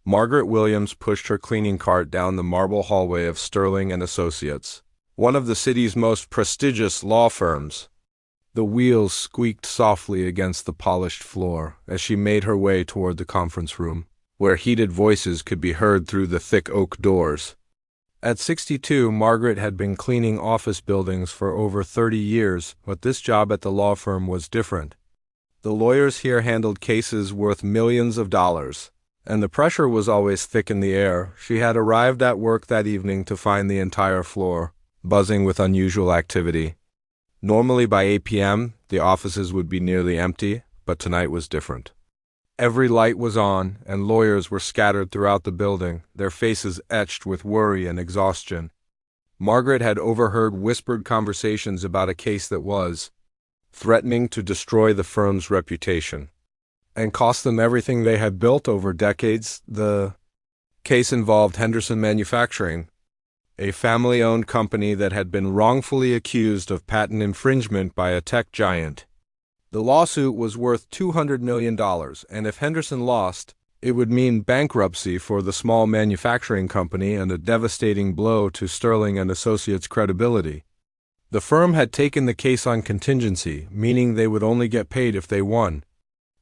Margaret Williams pushed her cleaning cart down the marble hallway of Sterling and Associates, one of the city's most prestigious law firms. The wheels squeaked softly against the polished floor as she made her way toward the conference room, where heated voices could be heard through the thick oak doors. At 62, Margaret had been cleaning office buildings for over 30 years, but this job at the law firm was different. The lawyers here handled cases worth millions of dollars, and the pressure was always thick in the air. She had arrived at work that evening to find the entire floor buzzing with unusual activity. Normally by 8 p.m., the offices would be nearly empty, but tonight was different. Every light was on, and lawyers were scattered throughout the building, their faces etched with worry and exhaustion. Margaret had overheard whispered conversations about a case that was threatening to destroy the firm's reputation and cost them everything they had built over decades. The case involved Henderson Manufacturing, a family-owned company that had been wrongfully accused of patent infringement by a tech giant. The lawsuit was worth $200 million, and if Henderson lost, it would mean bankruptcy for the small manufacturing company and a devastating blow to Sterling and Associates' credibility. The firm had taken the case on contingency, meaning they would only get paid if they won.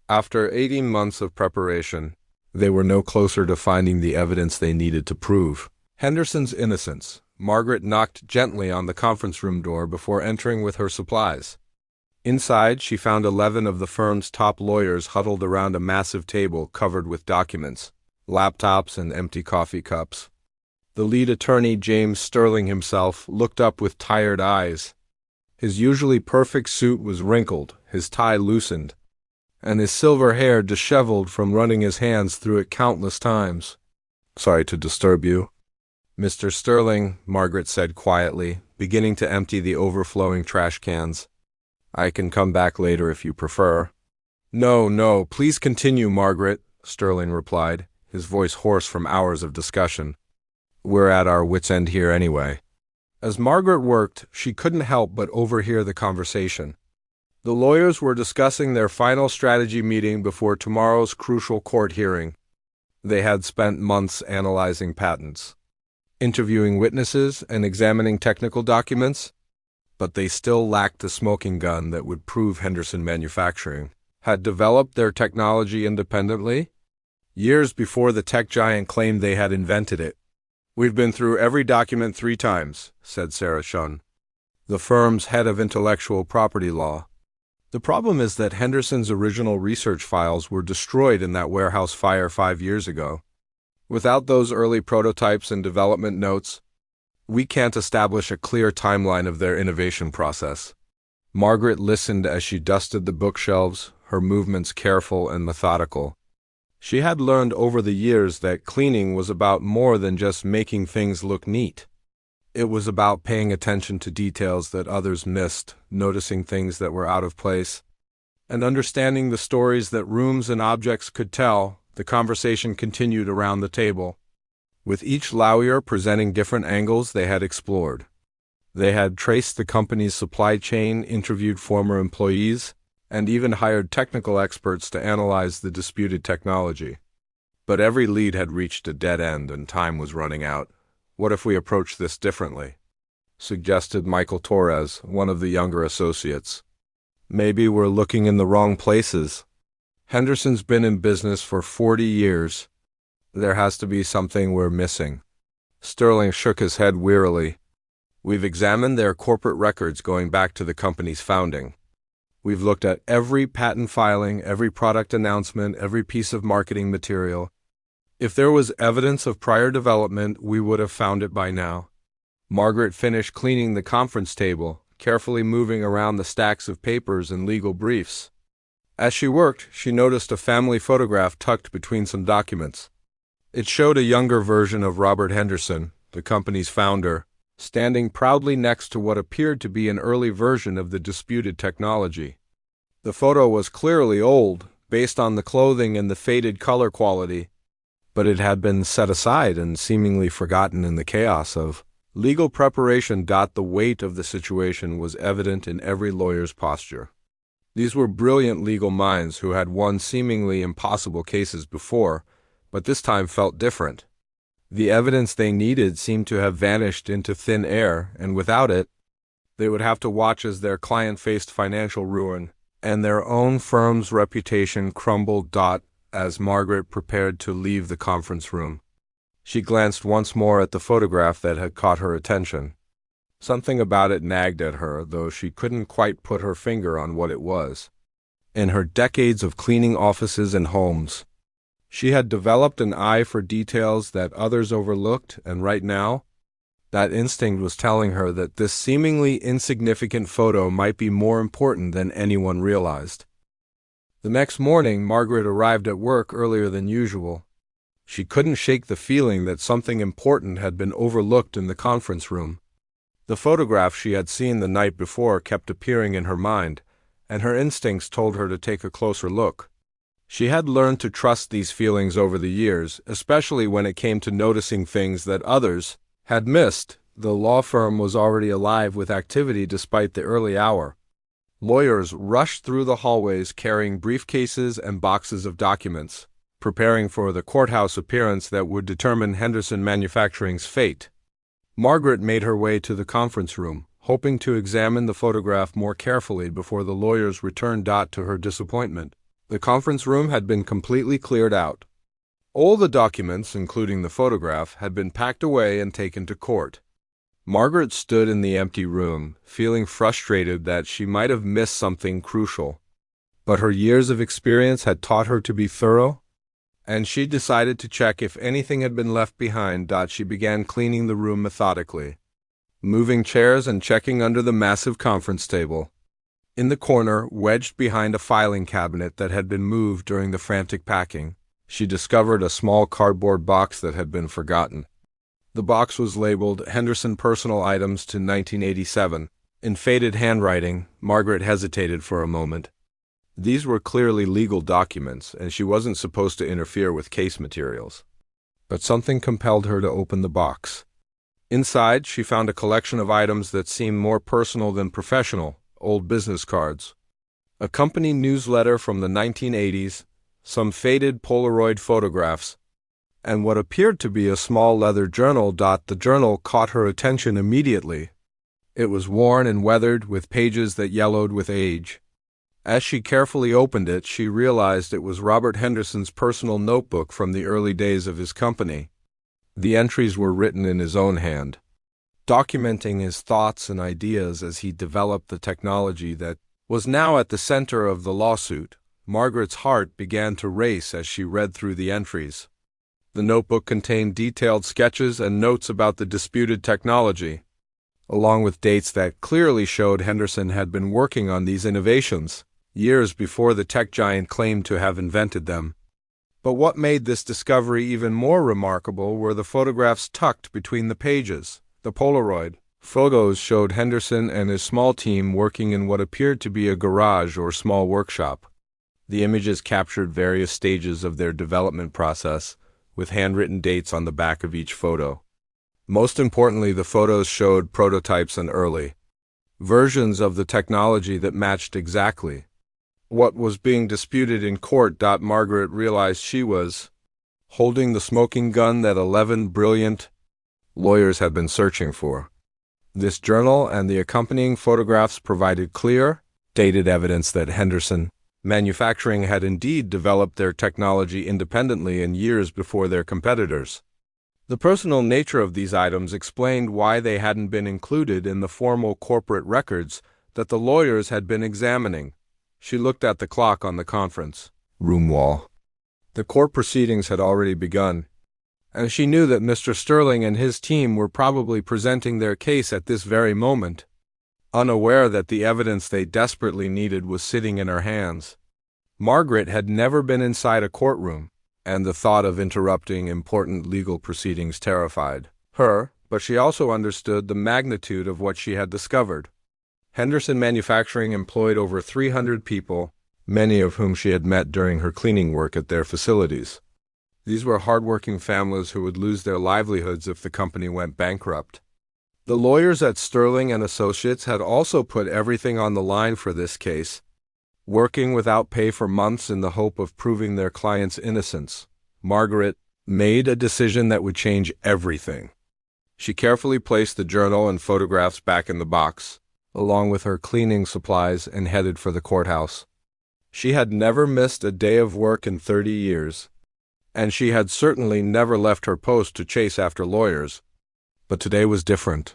After 18 months of preparation, they were no closer to finding the evidence they needed to prove Henderson's innocence. Margaret knocked gently on the conference room door before entering with her supplies. Inside, she found 11 of the firm's top lawyers huddled around a massive table covered with documents, laptops, and empty coffee cups. The lead attorney, James Sterling himself, looked up with tired eyes. His usually perfect suit was wrinkled, his tie loosened, and his silver hair disheveled from running his hands through it countless times. "Sorry to disturb you, Mr. Sterling," Margaret said quietly, beginning to empty the overflowing trash cans. "I can come back later if you prefer." No, please continue, Margaret," Sterling replied, his voice hoarse from hours of discussion. "We're at our wits' end here anyway." As Margaret worked, she couldn't help but overhear the conversation. The lawyers were discussing their final strategy meeting before tomorrow's crucial court hearing. They had spent months analyzing patents, interviewing witnesses, and examining technical documents, but they still lacked the smoking gun that would prove Henderson Manufacturing had developed their technology independently, years before the tech giant claimed they had invented it. "We've been through every document 3 times, said Sarah Shun, the firm's head of intellectual property law. "The problem is that Henderson's original research files were destroyed in that warehouse fire 5 years ago. Without those early prototypes and development notes, we can't establish a clear timeline of their innovation process." Margaret listened as she dusted the bookshelves, her movements careful and methodical. She had learned over the years that cleaning was about more than just making things look neat. It was about paying attention to details that others missed, noticing things that were out of place, and understanding the stories that rooms and objects could tell. The conversation continued around the table, with each lawyer presenting different angles they had explored. They had traced the company's supply chain, interviewed former employees, and even hired technical experts to analyze the disputed technology. But every lead had reached a dead end and time was running out. "What if we approach this differently?" suggested Michael Torres, one of the younger associates. "Maybe we're looking in the wrong places. Henderson's been in business for 40 years. There has to be something we're missing." Sterling shook his head wearily. "We've examined their corporate records going back to the company's founding. We've looked at every patent filing, every product announcement, every piece of marketing material. If there was evidence of prior development, we would have found it by now." Margaret finished cleaning the conference table, carefully moving around the stacks of papers and legal briefs. As she worked, she noticed a family photograph tucked between some documents. It showed a younger version of Robert Henderson, the company's founder, standing proudly next to what appeared to be an early version of the disputed technology. The photo was clearly old, based on the clothing and the faded color quality, but it had been set aside and seemingly forgotten in the chaos of legal preparation. The weight of the situation was evident in every lawyer's posture. These were brilliant legal minds who had won seemingly impossible cases before, but this time felt different. The evidence they needed seemed to have vanished into thin air, and without it, they would have to watch as their client faced financial ruin, and their own firm's reputation crumbled. As Margaret prepared to leave the conference room, she glanced once more at the photograph that had caught her attention. Something about it nagged at her, though she couldn't quite put her finger on what it was. In her decades of cleaning offices and homes, she had developed an eye for details that others overlooked, and right now, that instinct was telling her that this seemingly insignificant photo might be more important than anyone realized. The next morning, Margaret arrived at work earlier than usual. She couldn't shake the feeling that something important had been overlooked in the conference room. The photograph she had seen the night before kept appearing in her mind, and her instincts told her to take a closer look. She had learned to trust these feelings over the years, especially when it came to noticing things that others had missed. The law firm was already alive with activity despite the early hour. Lawyers rushed through the hallways carrying briefcases and boxes of documents, preparing for the courthouse appearance that would determine Henderson Manufacturing's fate. Margaret made her way to the conference room, hoping to examine the photograph more carefully before the lawyers returned. To her disappointment, the conference room had been completely cleared out. All the documents, including the photograph, had been packed away and taken to court. Margaret stood in the empty room, feeling frustrated that she might have missed something crucial. But her years of experience had taught her to be thorough, and she decided to check if anything had been left behind. She began cleaning the room methodically, moving chairs and checking under the massive conference table. In the corner, wedged behind a filing cabinet that had been moved during the frantic packing, she discovered a small cardboard box that had been forgotten. The box was labeled Henderson Personal Items to 1987. In faded handwriting, Margaret hesitated for a moment. These were clearly legal documents, and she wasn't supposed to interfere with case materials. But something compelled her to open the box. Inside, she found a collection of items that seemed more personal than professional: old business cards, a company newsletter from the 1980s, some faded Polaroid photographs, and what appeared to be a small leather journal. The journal caught her attention immediately. It was worn and weathered, with pages that yellowed with age. As she carefully opened it, she realized it was Robert Henderson's personal notebook from the early days of his company. The entries were written in his own hand, documenting his thoughts and ideas as he developed the technology that was now at the center of the lawsuit. Margaret's heart began to race as she read through the entries. The notebook contained detailed sketches and notes about the disputed technology, along with dates that clearly showed Henderson had been working on these innovations years before the tech giant claimed to have invented them. But what made this discovery even more remarkable were the photographs tucked between the pages. The Polaroid photos showed Henderson and his small team working in what appeared to be a garage or small workshop. The images captured various stages of their development process, with handwritten dates on the back of each photo. Most importantly, the photos showed prototypes and early versions of the technology that matched exactly what was being disputed in court. Margaret realized she was holding the smoking gun that 11 brilliant lawyers had been searching for. This journal and the accompanying photographs provided clear, dated evidence that Henderson Manufacturing had indeed developed their technology independently and years before their competitors. The personal nature of these items explained why they hadn't been included in the formal corporate records that the lawyers had been examining. She looked at the clock on the conference room wall. The court proceedings had already begun, and she knew that Mr. Sterling and his team were probably presenting their case at this very moment, unaware that the evidence they desperately needed was sitting in her hands. Margaret had never been inside a courtroom, and the thought of interrupting important legal proceedings terrified her, but she also understood the magnitude of what she had discovered. Henderson Manufacturing employed over 300 people, many of whom she had met during her cleaning work at their facilities. These were hardworking families who would lose their livelihoods if the company went bankrupt. The lawyers at Sterling and Associates had also put everything on the line for this case, working without pay for months in the hope of proving their client's innocence. Margaret made a decision that would change everything. She carefully placed the journal and photographs back in the box, along with her cleaning supplies, and headed for the courthouse. She had never missed a day of work in 30 years, and she had certainly never left her post to chase after lawyers. But today was different.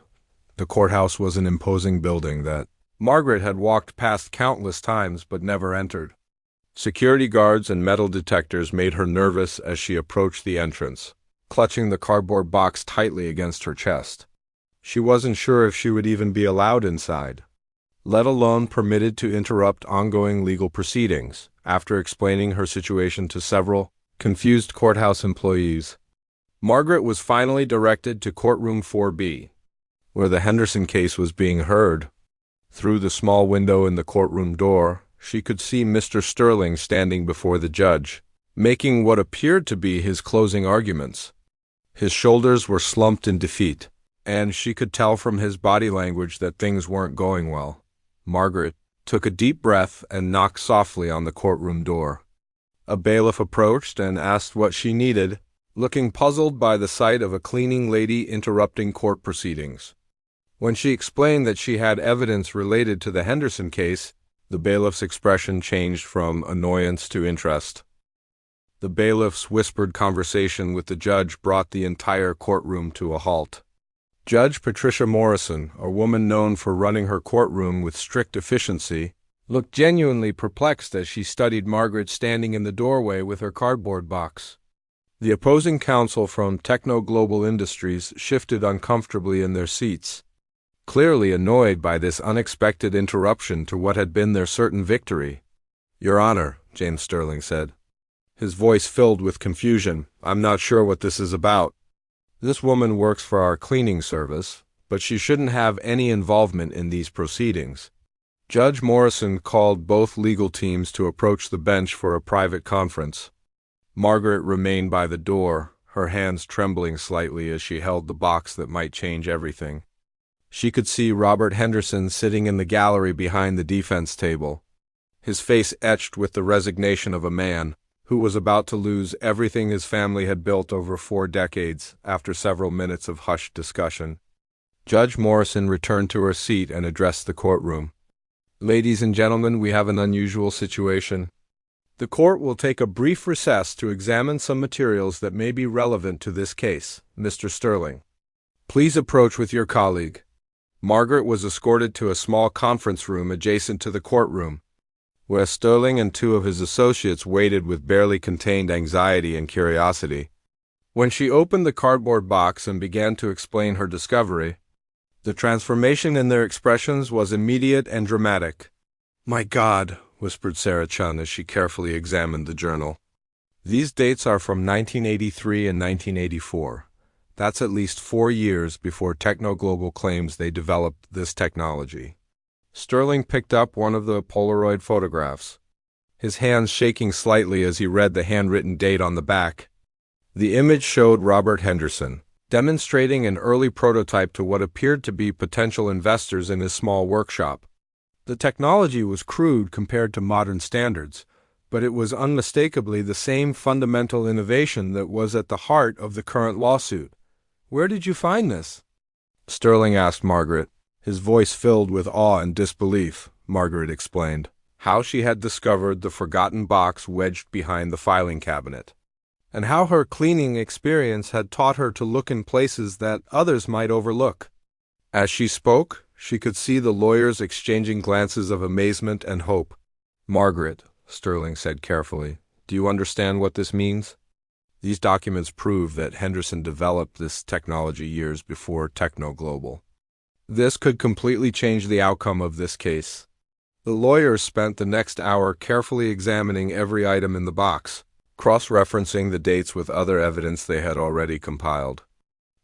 The courthouse was an imposing building that Margaret had walked past countless times but never entered. Security guards and metal detectors made her nervous as she approached the entrance, clutching the cardboard box tightly against her chest. She wasn't sure if she would even be allowed inside, let alone permitted to interrupt ongoing legal proceedings. After explaining her situation to several confused courthouse employees, Margaret was finally directed to courtroom 4B, where the Henderson case was being heard. Through the small window in the courtroom door, she could see Mr. Sterling standing before the judge, making what appeared to be his closing arguments. His shoulders were slumped in defeat, and she could tell from his body language that things weren't going well. Margaret took a deep breath and knocked softly on the courtroom door. A bailiff approached and asked what she needed, looking puzzled by the sight of a cleaning lady interrupting court proceedings. When she explained that she had evidence related to the Henderson case, the bailiff's expression changed from annoyance to interest. The bailiff's whispered conversation with the judge brought the entire courtroom to a halt. Judge Patricia Morrison, a woman known for running her courtroom with strict efficiency, looked genuinely perplexed as she studied Margaret standing in the doorway with her cardboard box. The opposing counsel from Techno Global Industries shifted uncomfortably in their seats, clearly annoyed by this unexpected interruption to what had been their certain victory. "Your Honor," James Sterling said, his voice filled with confusion, "I'm not sure what this is about. This woman works for our cleaning service, but she shouldn't have any involvement in these proceedings." Judge Morrison called both legal teams to approach the bench for a private conference. Margaret remained by the door, her hands trembling slightly as she held the box that might change everything. She could see Robert Henderson sitting in the gallery behind the defense table, his face etched with the resignation of a man who was about to lose everything his family had built over 4 decades. After several minutes of hushed discussion, Judge Morrison returned to her seat and addressed the courtroom. "Ladies and gentlemen, we have an unusual situation. The court will take a brief recess to examine some materials that may be relevant to this case. Mr. Sterling, please approach with your colleague." Margaret was escorted to a small conference room adjacent to the courtroom, where Sterling and 2 of his associates waited with barely contained anxiety and curiosity. When she opened the cardboard box and began to explain her discovery, the transformation in their expressions was immediate and dramatic. "My God," whispered Sarah Chun as she carefully examined the journal. "These dates are from 1983 and 1984. That's at least 4 years before Techno Global claims they developed this technology." Sterling picked up one of the Polaroid photographs, his hands shaking slightly as he read the handwritten date on the back. The image showed Robert Henderson, demonstrating an early prototype to what appeared to be potential investors in his small workshop. The technology was crude compared to modern standards, but it was unmistakably the same fundamental innovation that was at the heart of the current lawsuit. "Where did you find this?" Sterling asked Margaret, his voice filled with awe and disbelief. Margaret explained how she had discovered the forgotten box wedged behind the filing cabinet, and how her cleaning experience had taught her to look in places that others might overlook. As she spoke, she could see the lawyers exchanging glances of amazement and hope. "Margaret," Sterling said carefully, "do you understand what this means? These documents prove that Henderson developed this technology years before Techno Global. This could completely change the outcome of this case." The lawyers spent the next hour carefully examining every item in the box, cross-referencing the dates with other evidence they had already compiled.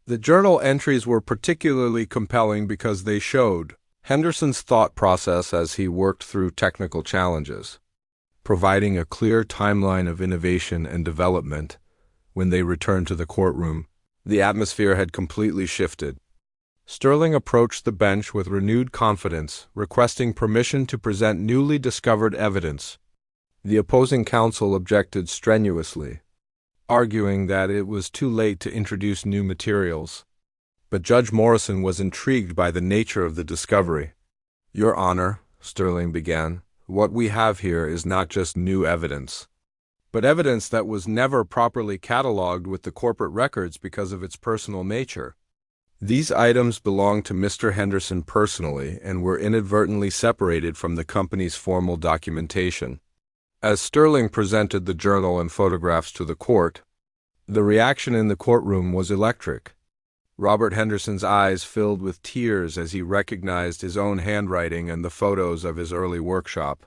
The journal entries were particularly compelling because they showed Henderson's thought process as he worked through technical challenges, providing a clear timeline of innovation and development. When they returned to the courtroom, the atmosphere had completely shifted. Sterling approached the bench with renewed confidence, requesting permission to present newly discovered evidence. The opposing counsel objected strenuously. arguing that it was too late to introduce new materials. But Judge Morrison was intrigued by the nature of the discovery. "Your Honor," Sterling began, "what we have here is not just new evidence, but evidence that was never properly cataloged with the corporate records because of its personal nature. These items belonged to Mr. Henderson personally and were inadvertently separated from the company's formal documentation." As Sterling presented the journal and photographs to the court, the reaction in the courtroom was electric. Robert Henderson's eyes filled with tears as he recognized his own handwriting and the photos of his early workshop.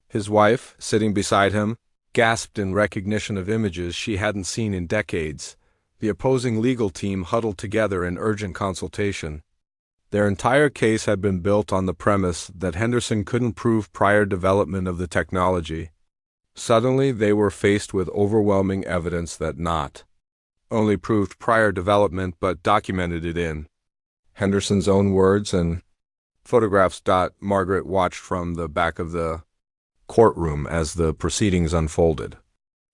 His wife, sitting beside him, gasped in recognition of images she hadn't seen in decades. The opposing legal team huddled together in urgent consultation. Their entire case had been built on the premise that Henderson couldn't prove prior development of the technology. Suddenly, they were faced with overwhelming evidence that not only proved prior development but documented it in Henderson's own words and photographs. Margaret watched from the back of the courtroom as the proceedings unfolded.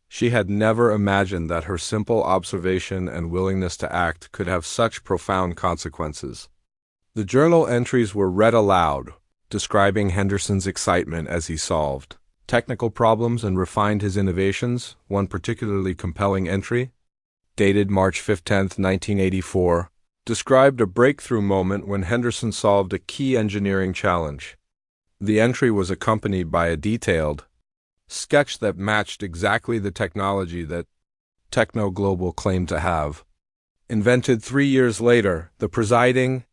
She had never imagined that her simple observation and willingness to act could have such profound consequences. The journal entries were read aloud, describing Henderson's excitement as he solved technical problems and refined his innovations. One particularly compelling entry, dated March 15, 1984, described a breakthrough moment when Henderson solved a key engineering challenge. The entry was accompanied by a detailed sketch that matched exactly the technology that Techno Global claimed to have. Invented 3 years later, the presiding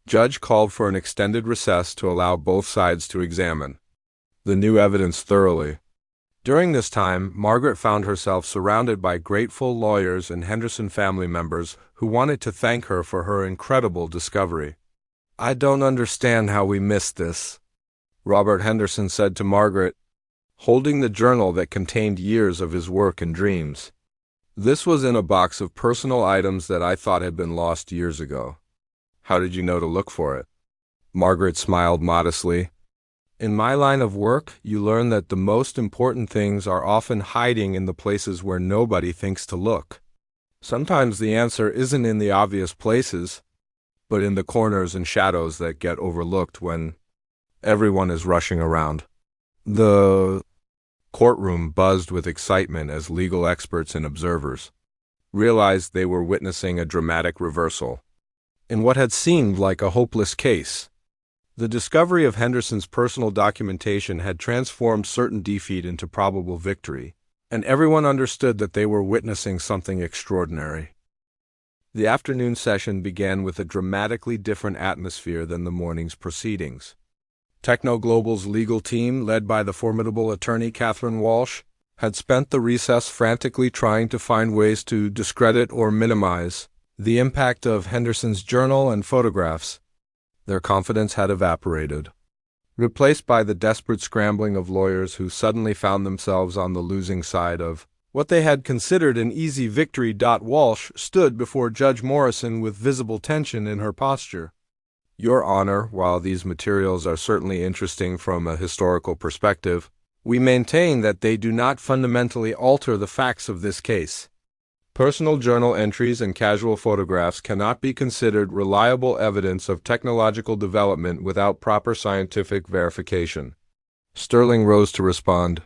judge called for an extended recess to allow both sides to examine the new evidence thoroughly. During this time, Margaret found herself surrounded by grateful lawyers and Henderson family members who wanted to thank her for her incredible discovery. "I don't understand how we missed this," Robert Henderson said to Margaret, holding the journal that contained years of his work and dreams. "This was in a box of personal items that I thought had been lost years ago." "How did you know to look for it?" Margaret smiled modestly. "In my line of work, you learn that the most important things are often hiding in the places where nobody thinks to look. Sometimes the answer isn't in the obvious places, but in the corners and shadows that get overlooked when everyone is rushing around." The courtroom buzzed with excitement as legal experts and observers realized they were witnessing a dramatic reversal in what had seemed like a hopeless case. The discovery of Henderson's personal documentation had transformed certain defeat into probable victory, and everyone understood that they were witnessing something extraordinary. The afternoon session began with a dramatically different atmosphere than the morning's proceedings. Techno Global's legal team, led by the formidable attorney Catherine Walsh, had spent the recess frantically trying to find ways to discredit or minimize the impact of Henderson's journal and photographs. Their confidence had evaporated, replaced by the desperate scrambling of lawyers who suddenly found themselves on the losing side of what they had considered an easy victory. Walsh stood before Judge Morrison with visible tension in her posture. "Your Honor, while these materials are certainly interesting from a historical perspective, we maintain that they do not fundamentally alter the facts of this case. Personal journal entries and casual photographs cannot be considered reliable evidence of technological development without proper scientific verification." Sterling rose to respond,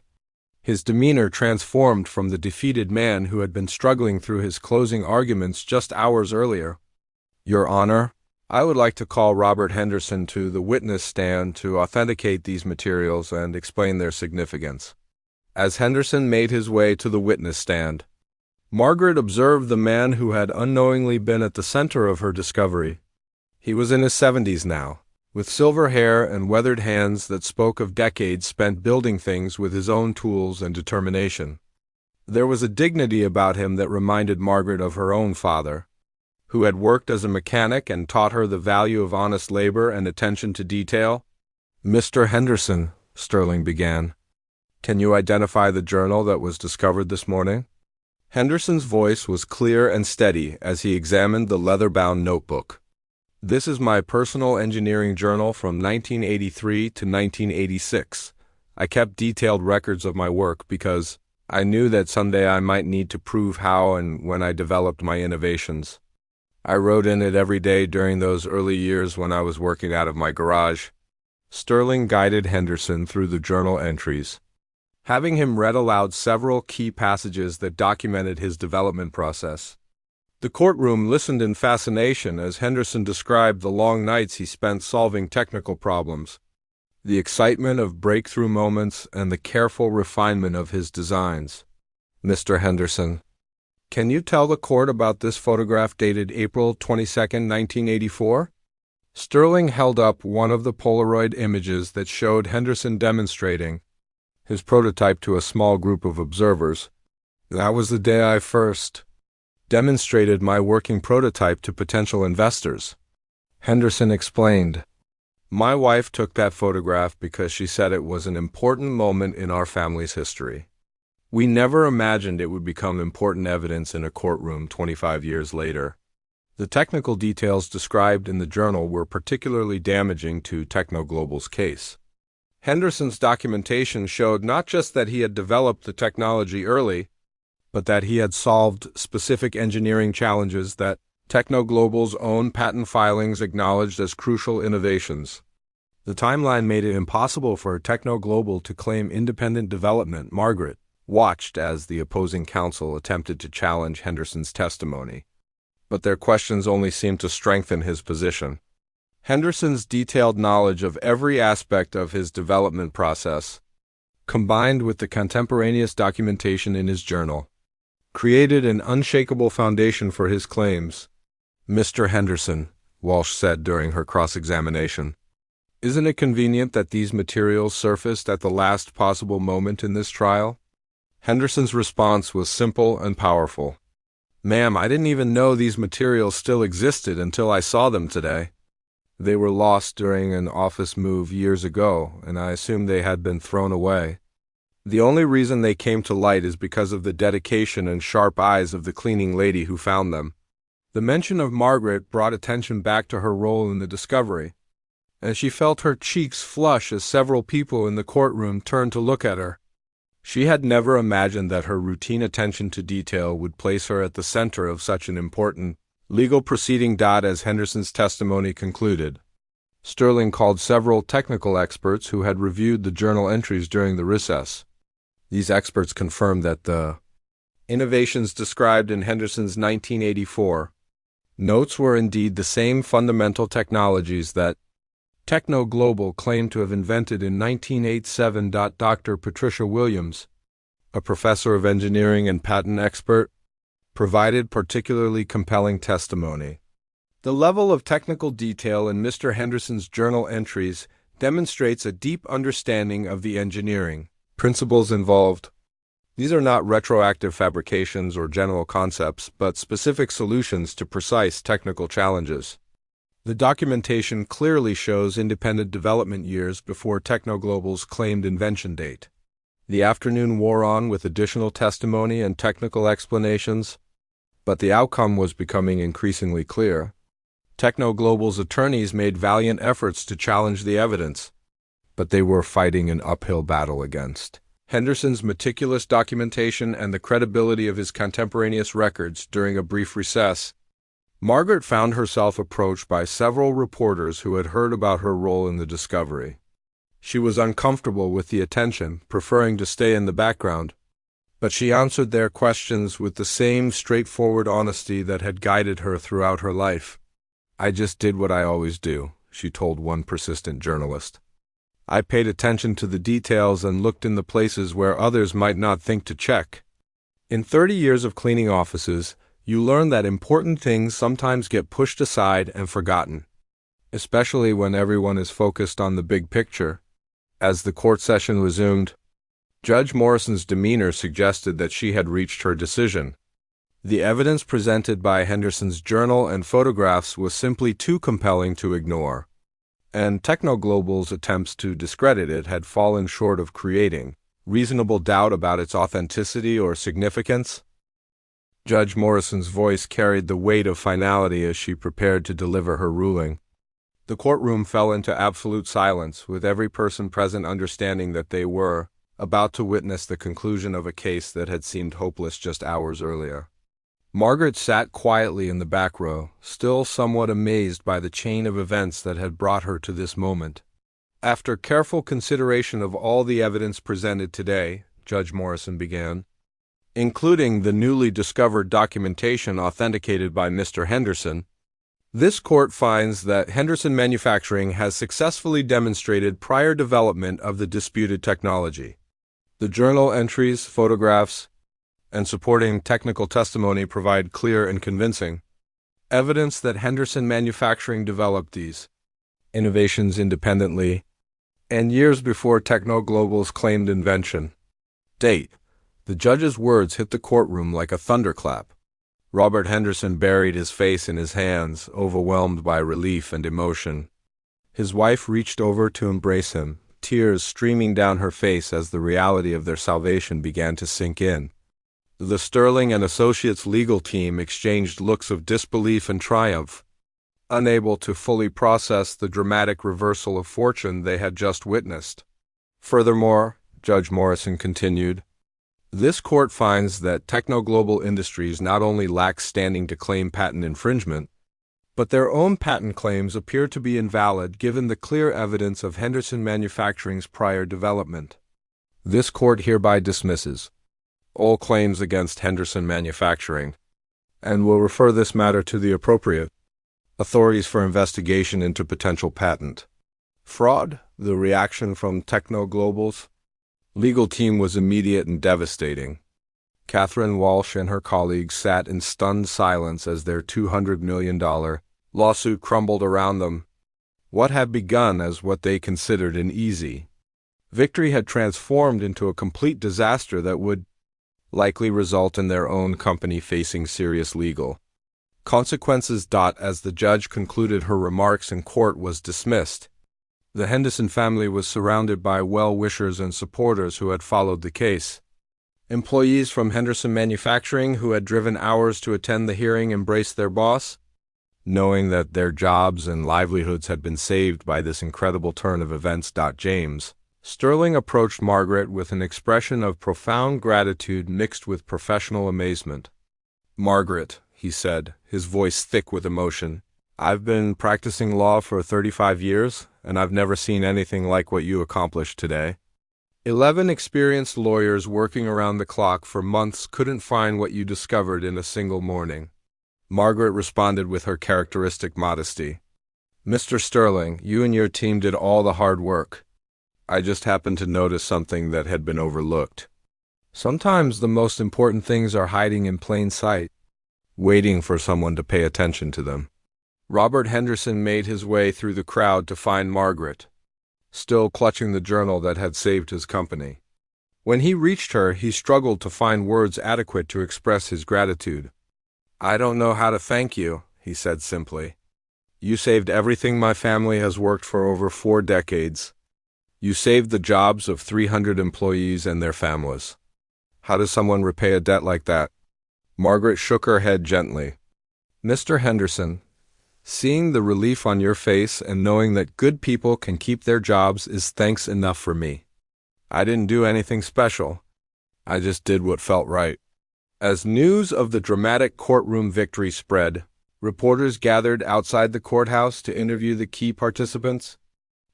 his demeanor transformed from the defeated man who had been struggling through his closing arguments just hours earlier. "Your Honor, I would like to call Robert Henderson to the witness stand to authenticate these materials and explain their significance." As Henderson made his way to the witness stand, Margaret observed the man who had unknowingly been at the center of her discovery. He was in his 70s now, with silver hair and weathered hands that spoke of decades spent building things with his own tools and determination. There was a dignity about him that reminded Margaret of her own father, who had worked as a mechanic and taught her the value of honest labor and attention to detail. "Mr. Henderson," Sterling began, "can you identify the journal that was discovered this morning?" Henderson's voice was clear and steady as he examined the leather-bound notebook. "This is my personal engineering journal from 1983 to 1986. I kept detailed records of my work because I knew that someday I might need to prove how and when I developed my innovations. I wrote in it every day during those early years when I was working out of my garage. Sterling guided Henderson through the journal entries, having him read aloud several key passages that documented his development process. The courtroom listened in fascination as Henderson described the long nights he spent solving technical problems, the excitement of breakthrough moments, and the careful refinement of his designs. "Mr. Henderson, can you tell the court about this photograph dated April 22, 1984? Sterling held up one of the Polaroid images that showed Henderson demonstrating his prototype to a small group of observers. "That was the day I first demonstrated my working prototype to potential investors," Henderson explained. "My wife took that photograph because she said it was an important moment in our family's history. We never imagined it would become important evidence in a courtroom 25 years later." The technical details described in the journal were particularly damaging to TechnoGlobal's case. Henderson's documentation showed not just that he had developed the technology early, but that he had solved specific engineering challenges that TechnoGlobal's own patent filings acknowledged as crucial innovations. The timeline made it impossible for TechnoGlobal to claim independent development. Margaret watched as the opposing counsel attempted to challenge Henderson's testimony, but their questions only seemed to strengthen his position. Henderson's detailed knowledge of every aspect of his development process, combined with the contemporaneous documentation in his journal, created an unshakable foundation for his claims. "Mr. Henderson," Walsh said during her cross-examination, "isn't it convenient that these materials surfaced at the last possible moment in this trial?" Henderson's response was simple and powerful. "Ma'am, I didn't even know these materials still existed until I saw them today. They were lost during an office move years ago, and I assumed they had been thrown away. The only reason they came to light is because of the dedication and sharp eyes of the cleaning lady who found them." The mention of Margaret brought attention back to her role in the discovery, and she felt her cheeks flush as several people in the courtroom turned to look at her. She had never imagined that her routine attention to detail would place her at the center of such an important legal proceeding. As Henderson's testimony concluded, Sterling called several technical experts who had reviewed the journal entries during the recess. These experts confirmed that the innovations described in Henderson's 1984 notes were indeed the same fundamental technologies that TechnoGlobal claimed to have invented in 1987. Dr. Patricia Williams, a professor of engineering and patent expert, provided particularly compelling testimony. The level of technical detail in Mr. Henderson's journal entries demonstrates a deep understanding of the engineering principles involved. These are not retroactive fabrications or general concepts, but specific solutions to precise technical challenges. The documentation clearly shows independent development years before TechnoGlobal's claimed invention date. The afternoon wore on with additional testimony and technical explanations, but the outcome was becoming increasingly clear. TechnoGlobal's attorneys made valiant efforts to challenge the evidence, but they were fighting an uphill battle against Henderson's meticulous documentation and the credibility of his contemporaneous records. During a brief recess, Margaret found herself approached by several reporters who had heard about her role in the discovery. She was uncomfortable with the attention, preferring to stay in the background, but she answered their questions with the same straightforward honesty that had guided her throughout her life. "I just did what I always do," she told one persistent journalist. "I paid attention to the details and looked in the places where others might not think to check." In 30 years of cleaning offices, you learn that important things sometimes get pushed aside and forgotten, especially when everyone is focused on the big picture. As the court session resumed, Judge Morrison's demeanor suggested that she had reached her decision. The evidence presented by Henderson's journal and photographs was simply too compelling to ignore, and TechnoGlobal's attempts to discredit it had fallen short of creating reasonable doubt about its authenticity or significance. Judge Morrison's voice carried the weight of finality as she prepared to deliver her ruling. The courtroom fell into absolute silence, with every person present understanding that they were about to witness the conclusion of a case that had seemed hopeless just hours earlier. Margaret sat quietly in the back row, still somewhat amazed by the chain of events that had brought her to this moment. After careful consideration of all the evidence presented today, Judge Morrison began, including the newly discovered documentation authenticated by Mr. Henderson, this court finds that Henderson Manufacturing has successfully demonstrated prior development of the disputed technology. The journal entries, photographs, and supporting technical testimony provide clear and convincing evidence that Henderson Manufacturing developed these innovations independently and years before TechnoGlobal's claimed invention. Date. The judge's words hit the courtroom like a thunderclap. Robert Henderson buried his face in his hands, overwhelmed by relief and emotion. His wife reached over to embrace him, tears streaming down her face as the reality of their salvation began to sink in. The Sterling and Associates legal team exchanged looks of disbelief and triumph, unable to fully process the dramatic reversal of fortune they had just witnessed. Furthermore, Judge Morrison continued, this court finds that TechnoGlobal Industries not only lacks standing to claim patent infringement, but their own patent claims appear to be invalid given the clear evidence of Henderson Manufacturing's prior development. This court hereby dismisses all claims against Henderson Manufacturing and will refer this matter to the appropriate authorities for investigation into potential patent fraud. The reaction from TechnoGlobal's legal team was immediate and devastating. Catherine Walsh and her colleagues sat in stunned silence as their $200 million lawsuit crumbled around them. What had begun as what they considered an easy victory had transformed into a complete disaster that would likely result in their own company facing serious legal consequences. As the judge concluded her remarks and court was dismissed, the Henderson family was surrounded by well-wishers and supporters who had followed the case. Employees from Henderson Manufacturing who had driven hours to attend the hearing embraced their boss, knowing that their jobs and livelihoods had been saved by this incredible turn of events. James Sterling approached Margaret with an expression of profound gratitude mixed with professional amazement. Margaret, he said, his voice thick with emotion, I've been practicing law for 35 years, and I've never seen anything like what you accomplished today. 11 experienced lawyers working around the clock for months couldn't find what you discovered in a single morning. Margaret responded with her characteristic modesty. Mr. Sterling, you and your team did all the hard work. I just happened to notice something that had been overlooked. Sometimes the most important things are hiding in plain sight, waiting for someone to pay attention to them. Robert Henderson made his way through the crowd to find Margaret, still clutching the journal that had saved his company. When he reached her, he struggled to find words adequate to express his gratitude. I don't know how to thank you, he said simply. You saved everything my family has worked for over 4 decades. You saved the jobs of 300 employees and their families. How does someone repay a debt like that? Margaret shook her head gently. Mr. Henderson, seeing the relief on your face and knowing that good people can keep their jobs is thanks enough for me. I didn't do anything special. I just did what felt right. As news of the dramatic courtroom victory spread, reporters gathered outside the courthouse to interview the key participants.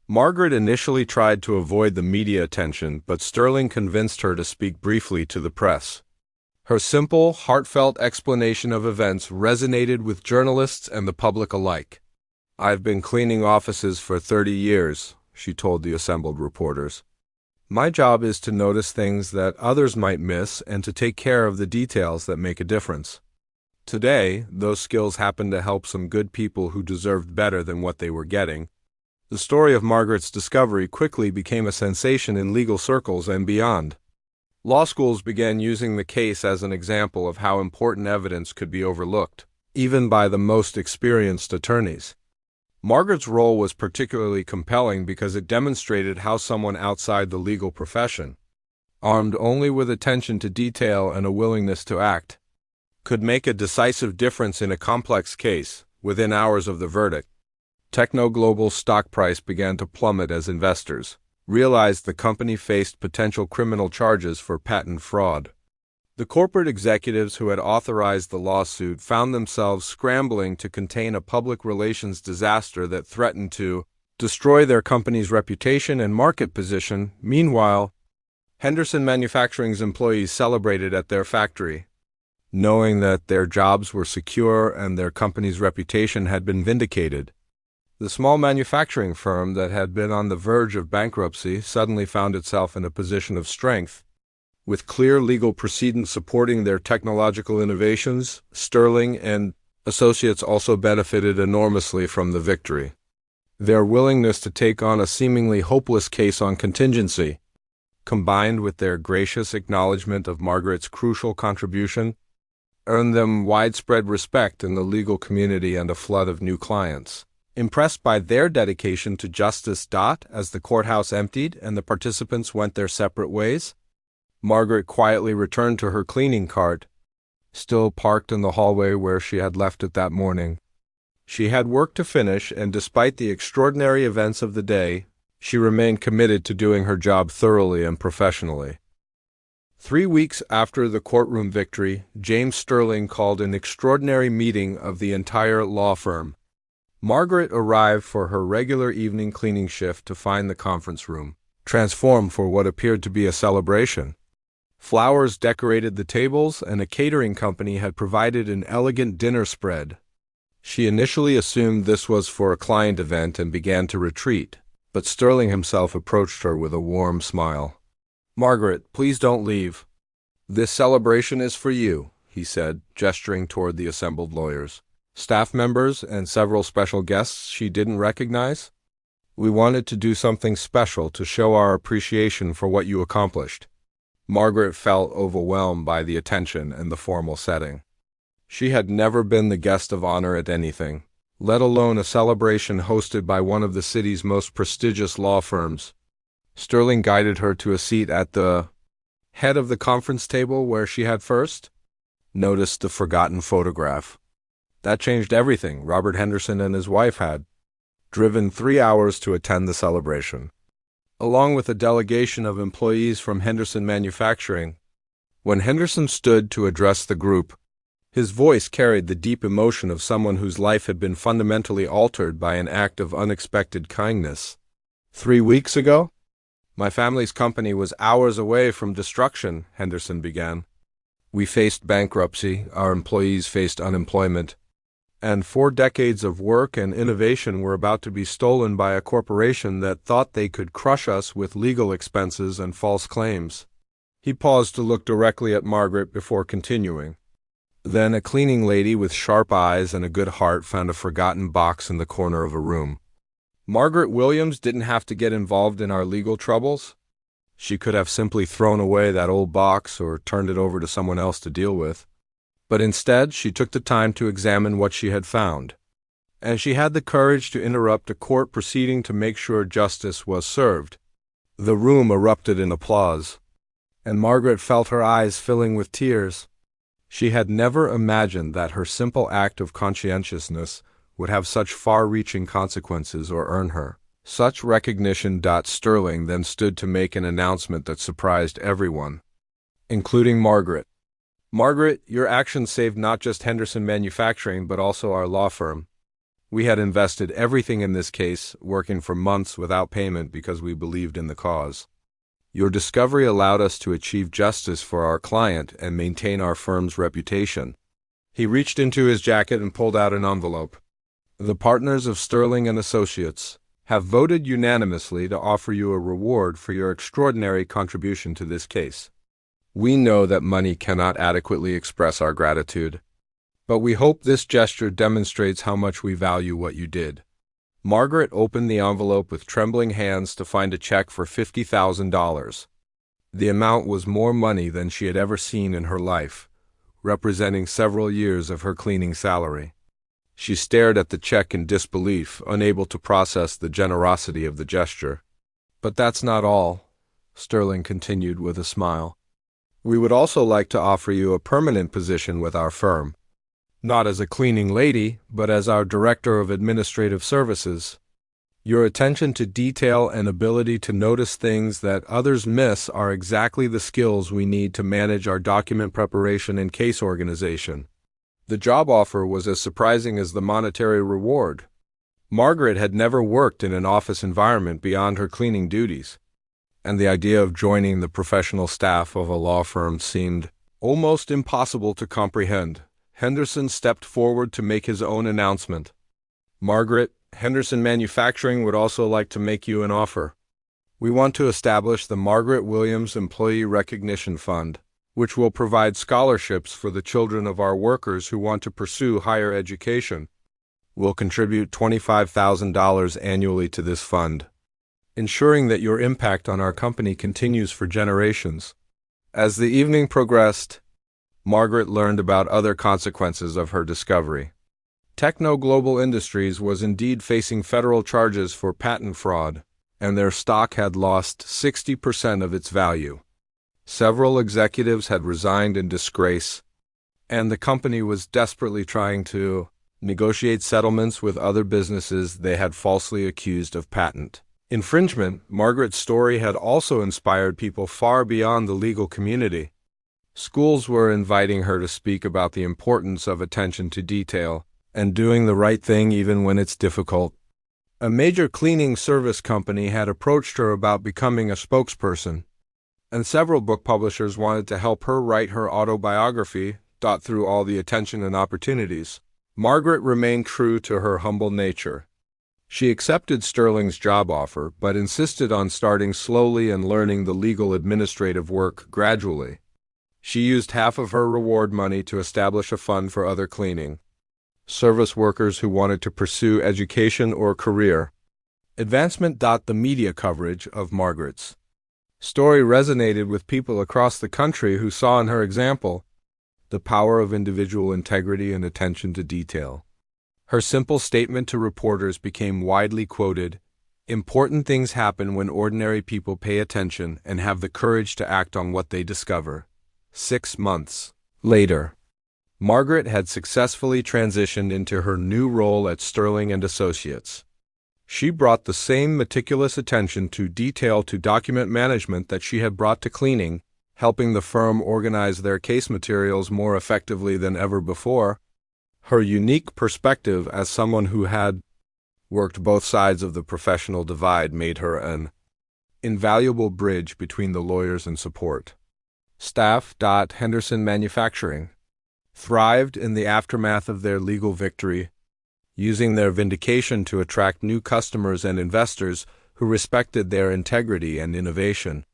Margaret initially tried to avoid the media attention, but Sterling convinced her to speak briefly to the press. Her simple, heartfelt explanation of events resonated with journalists and the public alike. I've been cleaning offices for 30 years, she told the assembled reporters. My job is to notice things that others might miss and to take care of the details that make a difference. Today, those skills happened to help some good people who deserved better than what they were getting. The story of Margaret's discovery quickly became a sensation in legal circles and beyond. Law schools began using the case as an example of how important evidence could be overlooked, even by the most experienced attorneys. Margaret's role was particularly compelling because it demonstrated how someone outside the legal profession, armed only with attention to detail and a willingness to act, could make a decisive difference in a complex case. Within hours of the verdict, TechnoGlobal's stock price began to plummet as investors, realized the company faced potential criminal charges for patent fraud. The corporate executives who had authorized the lawsuit found themselves scrambling to contain a public relations disaster that threatened to destroy their company's reputation and market position. Meanwhile, Henderson Manufacturing's employees celebrated at their factory, knowing that their jobs were secure and their company's reputation had been vindicated. The small manufacturing firm that had been on the verge of bankruptcy suddenly found itself in a position of strength. With clear legal precedents supporting their technological innovations, Sterling and Associates also benefited enormously from the victory. Their willingness to take on a seemingly hopeless case on contingency, combined with their gracious acknowledgement of Margaret's crucial contribution, earned them widespread respect in the legal community and a flood of new clients. Impressed by their dedication to justice. As the courthouse emptied and the participants went their separate ways, Margaret quietly returned to her cleaning cart, still parked in the hallway where she had left it that morning. She had work to finish, and despite the extraordinary events of the day, she remained committed to doing her job thoroughly and professionally. 3 weeks after the courtroom victory, James Sterling called an extraordinary meeting of the entire law firm. Margaret arrived for her regular evening cleaning shift to find the conference room transformed for what appeared to be a celebration. Flowers decorated the tables, and a catering company had provided an elegant dinner spread. She initially assumed this was for a client event and began to retreat, but Sterling himself approached her with a warm smile. "Margaret, please don't leave. This celebration is for you," he said, gesturing toward the assembled lawyers, staff members, and several special guests she didn't recognize. "We wanted to do something special to show our appreciation for what you accomplished." Margaret felt overwhelmed by the attention and the formal setting. She had never been the guest of honor at anything, let alone a celebration hosted by one of the city's most prestigious law firms. Sterling guided her to a seat at the head of the conference table where she had first noticed the forgotten photograph. That changed everything. Robert Henderson and his wife had driven 3 hours to attend the celebration, along with a delegation of employees from Henderson Manufacturing. When Henderson stood to address the group, his voice carried the deep emotion of someone whose life had been fundamentally altered by an act of unexpected kindness. 3 weeks ago, my family's company was hours away from destruction, Henderson began. We faced bankruptcy, our employees faced unemployment, and 4 decades of work and innovation were about to be stolen by a corporation that thought they could crush us with legal expenses and false claims. He paused to look directly at Margaret before continuing. Then a cleaning lady with sharp eyes and a good heart found a forgotten box in the corner of a room. Margaret Williams didn't have to get involved in our legal troubles. She could have simply thrown away that old box or turned it over to someone else to deal with. But instead, she took the time to examine what she had found, and she had the courage to interrupt a court proceeding to make sure justice was served. The room erupted in applause, and Margaret felt her eyes filling with tears. She had never imagined that her simple act of conscientiousness would have such far-reaching consequences or earn her such recognition. Sterling then stood to make an announcement that surprised everyone, including Margaret. "Margaret, your actions saved not just Henderson Manufacturing but also our law firm. We had invested everything in this case, working for months without payment because we believed in the cause. Your discovery allowed us to achieve justice for our client and maintain our firm's reputation." He reached into his jacket and pulled out an envelope. "The partners of Sterling and Associates have voted unanimously to offer you a reward for your extraordinary contribution to this case. We know that money cannot adequately express our gratitude, but we hope this gesture demonstrates how much we value what you did." Margaret opened the envelope with trembling hands to find a check for $50,000. The amount was more money than she had ever seen in her life, representing several years of her cleaning salary. She stared at the check in disbelief, unable to process the generosity of the gesture. "But that's not all," Sterling continued with a smile. "We would also like to offer you a permanent position with our firm, not as a cleaning lady, but as our Director of Administrative Services. Your attention to detail and ability to notice things that others miss are exactly the skills we need to manage our document preparation and case organization. The job offer was as surprising as the monetary reward. Margaret had never worked in an office environment beyond her cleaning duties, and the idea of joining the professional staff of a law firm seemed almost impossible to comprehend. Henderson stepped forward to make his own announcement. "Margaret, Henderson Manufacturing would also like to make you an offer. We want to establish the Margaret Williams Employee Recognition Fund, which will provide scholarships for the children of our workers who want to pursue higher education. We'll contribute $25,000 annually to this fund, ensuring that your impact on our company continues for generations." As the evening progressed, Margaret learned about other consequences of her discovery. Techno Global Industries was indeed facing federal charges for patent fraud, and their stock had lost 60% of its value. Several executives had resigned in disgrace, and the company was desperately trying to negotiate settlements with other businesses they had falsely accused of patent infringement. Margaret's story had also inspired people far beyond the legal community. Schools were inviting her to speak about the importance of attention to detail and doing the right thing even when it's difficult. A major cleaning service company had approached her about becoming a spokesperson, and several book publishers wanted to help her write her autobiography. Through all the attention and opportunities, Margaret remained true to her humble nature. She accepted Sterling's job offer, but insisted on starting slowly and learning the legal administrative work gradually. She used half of her reward money to establish a fund for other cleaning service workers who wanted to pursue education or career advancement. The media coverage of Margaret's story resonated with people across the country who saw in her example the power of individual integrity and attention to detail. Her simple statement to reporters became widely quoted: "Important things happen when ordinary people pay attention and have the courage to act on what they discover." 6 months later, Margaret had successfully transitioned into her new role at Sterling and Associates. She brought the same meticulous attention to detail to document management that she had brought to cleaning, helping the firm organize their case materials more effectively than ever before. Her unique perspective as someone who had worked both sides of the professional divide made her an invaluable bridge between the lawyers and support staff. Henderson Manufacturing thrived in the aftermath of their legal victory, using their vindication to attract new customers and investors who respected their integrity and innovation.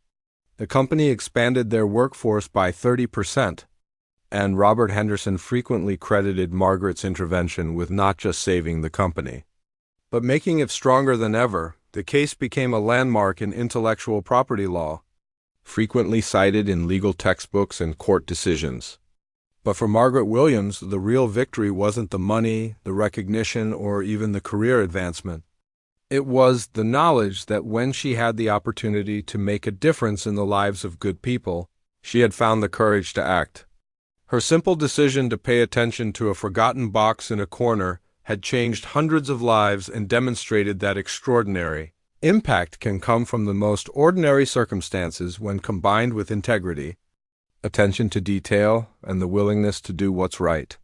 The company expanded their workforce by 30%, and Robert Henderson frequently credited Margaret's intervention with not just saving the company, but making it stronger than ever. The case became a landmark in intellectual property law, frequently cited in legal textbooks and court decisions. But for Margaret Williams, the real victory wasn't the money, the recognition, or even the career advancement. It was the knowledge that when she had the opportunity to make a difference in the lives of good people, she had found the courage to act. Her simple decision to pay attention to a forgotten box in a corner had changed hundreds of lives and demonstrated that extraordinary impact can come from the most ordinary circumstances when combined with integrity, attention to detail, and the willingness to do what's right.